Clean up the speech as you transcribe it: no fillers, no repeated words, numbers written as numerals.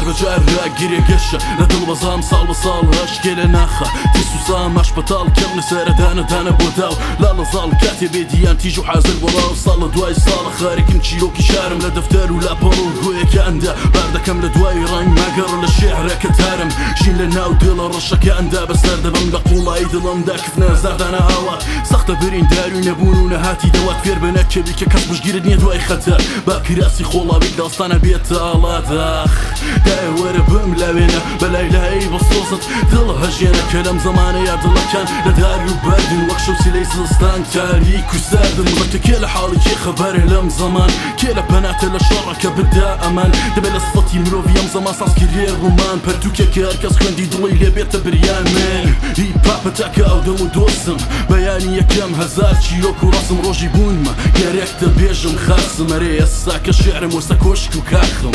بجار راگیری گشه لدل بزام سال بسال هشکل نخه تیسو سامش بطال کل سر دانه بوداو لالا زال كاتب ديان تيجو حاضر وراو صال دواي صال خاركم تشيروكي شارم لدفتر ولا بارو قوي كاندا بعد كم لدواي راني ما قر للشعر كتارم شين لنا وديل الرشا كاندا بس درد بملقول ايد لمدا كفنا زرد انا هوا سخت برين دارو نبونون هاتي دوات فير بنك كبيك كسبش جيرني دواي خطر باكي راسي خولا بيك داستانا بيت على داخ داور بملاوينا بلاي لاي بصوصت دل هجينا كلام زماني يا دل كان لداري وبردن وقشو سيليس لستان تاريك وسادن بك كل حالي كي خبر لم زمان كل بنات للشركة بدا امان دبل صفتي مروفي ام زمان ساس كرير رومان بردوكا كاركاس كوندي دلي لبيت بريان من هي بابا تاكا او دم دوسم بياني كم هزار تشيوكو رسم روجي بون ما ياريك تبيجم خاصم ريس ساكا شعر موسا كوشكو كاخم